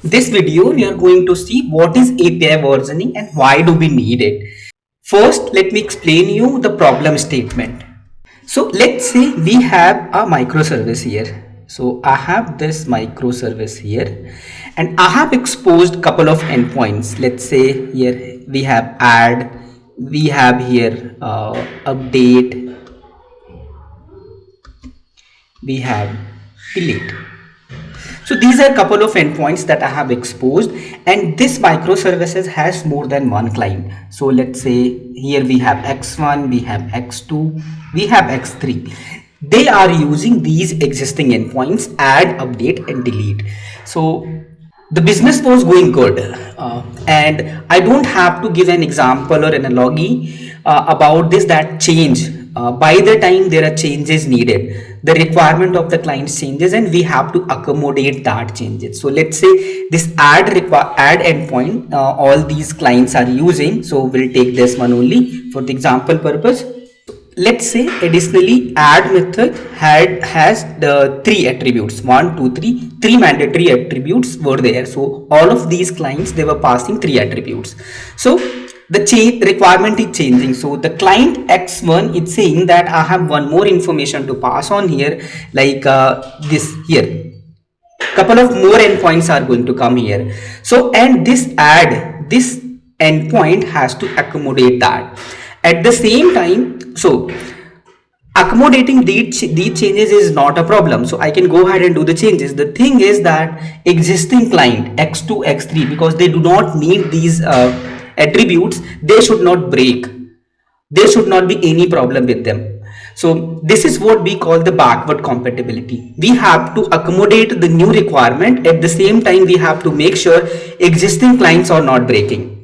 This video we are going to see what is API versioning and why do we need it. First, let me explain you the problem statement. So let's say we have a microservice here. So I have this microservice here and I have exposed couple of endpoints. Let's say here we have add, we have here update, we have delete. So these are a couple of endpoints that I have exposed, and this microservices has more than one client. So let's say here we have X1, we have X2, we have X3. They are using these existing endpoints, add, update and delete. So the business was going good, and I don't have to give an example or analogy about this that change. By the time there are changes needed, the requirement of the client changes and we have to accommodate that changes. So let's say this add endpoint, all these clients are using. So we'll take this one only for the example purpose. Let's say additionally add method has the three attributes, 1 2 3, three mandatory attributes were there. So all of these clients, they were passing three attributes. So the requirement is changing. So the client X1 is saying that I have one more information to pass on here, like this here, couple of more endpoints are going to come here. So and this endpoint has to accommodate that. At the same time, so accommodating these changes is not a problem. So I can go ahead and do the changes. The thing is that existing client X2, X3, because they do not need these attributes, they should not break. There should not be any problem with them. So this is what we call the backward compatibility. We have to accommodate the new requirement. At the same time, we have to make sure existing clients are not breaking.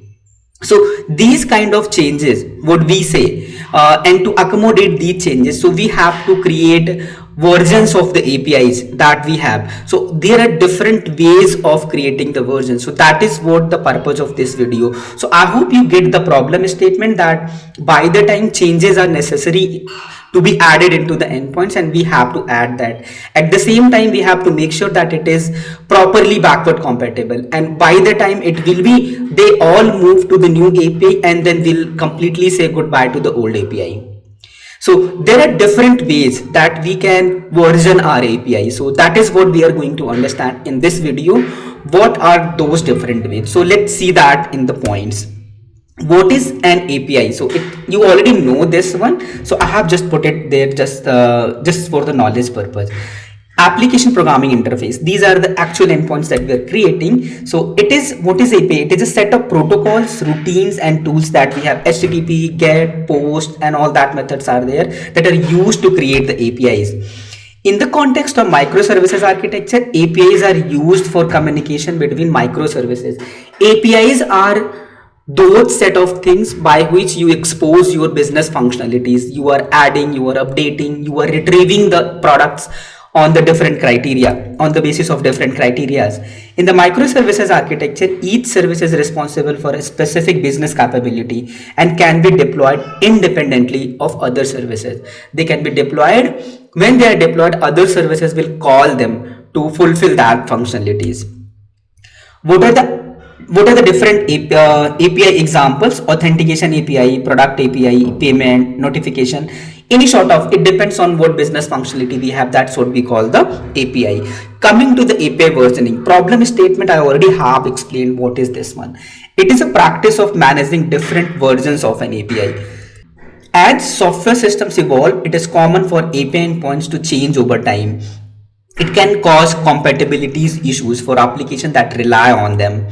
So these kind of changes, what we say, and to accommodate these changes, so we have to create versions of the APIs that we have. So there are different ways of creating the versions. So that is what the purpose of this video. So I hope you get the problem statement, that by the time changes are necessary to be added into the endpoints and we have to add that. At the same time, we have to make sure that it is properly backward compatible, and by the time it will be, they all move to the new API and then we'll completely say goodbye to the old API. So there are different ways that we can version our API. So that is what we are going to understand in this video. What are those different ways? So let's see that in the points. What is an API? So you already know this one. So I have just put it there just for the knowledge purpose. Application programming interface. These are the actual endpoints that we are creating. So it is, what is API? It is a set of protocols, routines and tools that we have. HTTP, GET, POST and all that methods are there that are used to create the APIs. In the context of microservices architecture, APIs are used for communication between microservices. APIs are those set of things by which you expose your business functionalities. You are adding, you are updating, you are retrieving the products on the different criteria, on the basis of different criterias. In the microservices architecture, each service is responsible for a specific business capability and can be deployed independently of other services. They can be deployed. When they are deployed, other services will call them to fulfill that functionalities. What are the different API examples? Authentication API, product API, payment, notification, any sort of, it depends on what business functionality we have. That's what we call the API. Coming to the API versioning, problem statement, I already have explained what is this one. It is a practice of managing different versions of an API. As software systems evolve, it is common for API endpoints to change over time. It can cause compatibilities issues for applications that rely on them.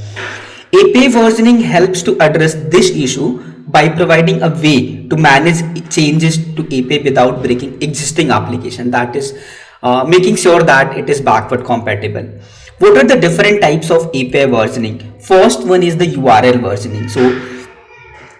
API versioning helps to address this issue by providing a way to manage changes to API without breaking existing application. That is making sure that it is backward compatible. What are the different types of API versioning? First one is the URL versioning. So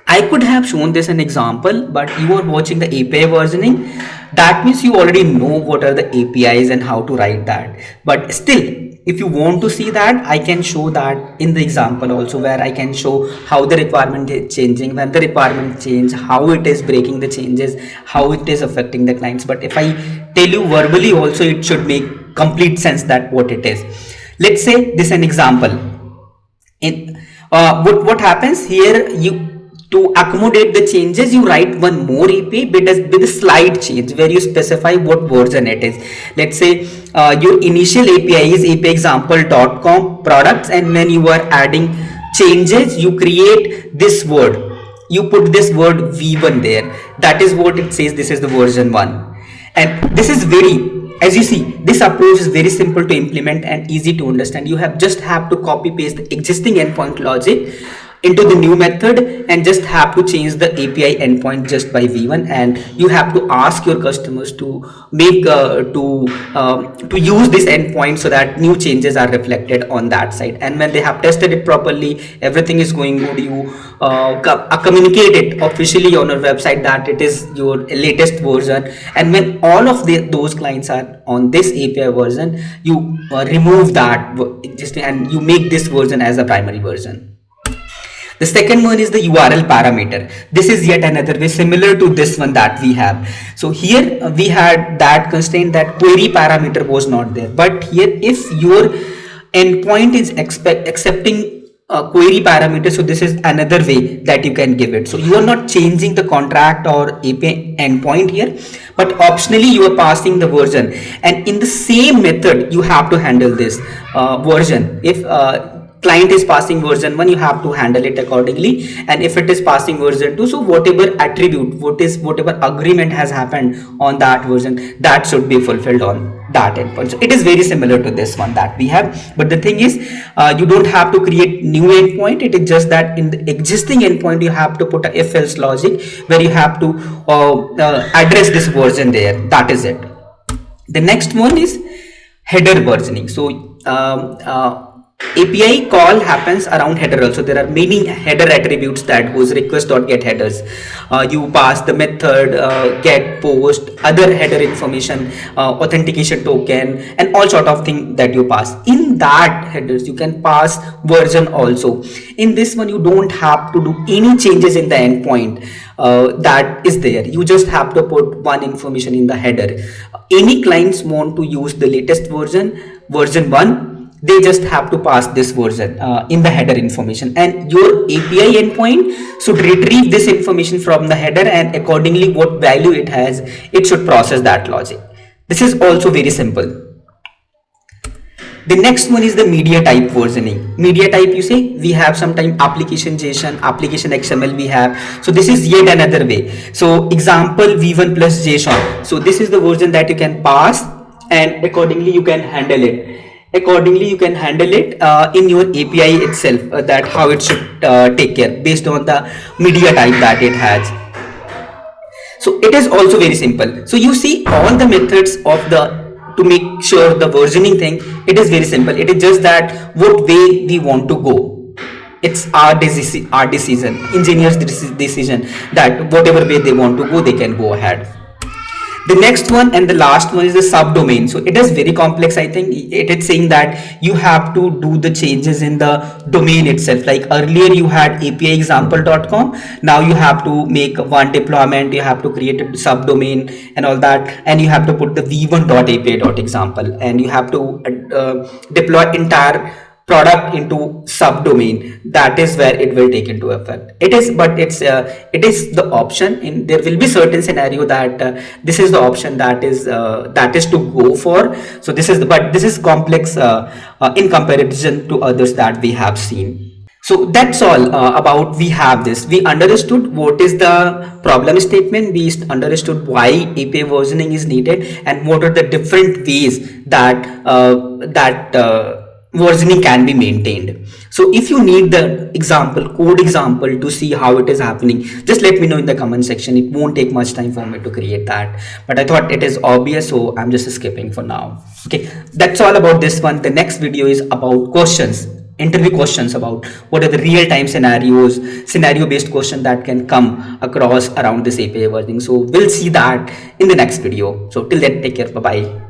I could have shown this an example, but you are watching the API versioning. That means you already know what are the APIs and how to write that. But still, if you want to see that, I can show that in the example also, where I can show how the requirement is changing, when the requirement change, how it is breaking the changes, how it is affecting the clients. But if I tell you verbally also, it should make complete sense that what it is. Let's say this an example. In what happens here, you to accommodate the changes, you write one more API with a slight change where you specify what version it is. Let's say your initial API is apiexample.com products, and when you are adding changes, you create this word, you put this word v1 there. That is what it says, this is the version 1. And this is very, as you see, this approach is very simple to implement and easy to understand. You just have to copy paste the existing endpoint logic into the new method and just have to change the API endpoint just by v1, and you have to ask your customers to make to use this endpoint so that new changes are reflected on that side. And when they have tested it properly, everything is going good, you communicate it officially on your website that it is your latest version. And when all of those clients are on this API version, you remove that and you make this version as a primary version. The second one is the URL parameter. This is yet another way similar to this one that we have. So here we had that constraint that query parameter was not there. But here, if your endpoint is accepting a query parameter, so this is another way that you can give it. So you are not changing the contract or API endpoint here, but optionally you are passing the version. And in the same method, you have to handle this version. If client is passing version 1, you have to handle it accordingly. And if it is passing version 2, so whatever attribute, whatever agreement has happened on that version, that should be fulfilled on that endpoint. So it is very similar to this one that we have. But the thing is, you don't have to create new endpoint. It is just that in the existing endpoint, you have to put a if else logic where you have to address this version there. That is it. The next one is header versioning. So API call happens around header also. There are many header attributes that goes request.get headers. You pass the method, get, post, other header information, authentication token, and all sort of thing that you pass. In that headers, you can pass version also. In this one, you don't have to do any changes in the endpoint that is there. You just have to put one information in the header. Any clients want to use the latest version 1, they just have to pass this version in the header information, and your API endpoint should retrieve this information from the header, and accordingly what value it has, it should process that logic. This is also very simple. The next one is the media type versioning. Media type, you say, we have sometime application JSON, application XML we have. So this is yet another way. So example v1 plus JSON. So this is the version that you can pass, and accordingly you can handle it. Accordingly you can handle it in your API itself, that how it should take care based on the media type that it has. So it is also very simple. So you see all the methods of to make sure the versioning thing, it is very simple. It is just that what way we want to go. It's our decision, engineers decision, that whatever way they want to go, they can go ahead. The next one and the last one is the subdomain. So it is very complex. I think it is saying that you have to do the changes in the domain itself. Like earlier you had apiexample.com. Now you have to make one deployment. You have to create a subdomain and all that. And you have to put the v1.api.example, and you have to deploy entire product into subdomain. That is where it will take into effect. It is the option. In there will be certain scenario that this is the option that is to go for. So this is complex in comparison to others that we have seen. So that's all about we have this. We understood what is the problem statement. We understood why API versioning is needed, and what are the different ways that versioning can be maintained. So if you need the code example to see how it is happening, just let me know in the comment section. It won't take much time for me to create that, but I thought it is obvious, so I'm just skipping for now. Okay, that's all about this one. The next video is about questions, interview questions, about what are the real-time scenario based question that can come across around this API versioning. So we'll see that in the next video. So till then, take care. Bye bye.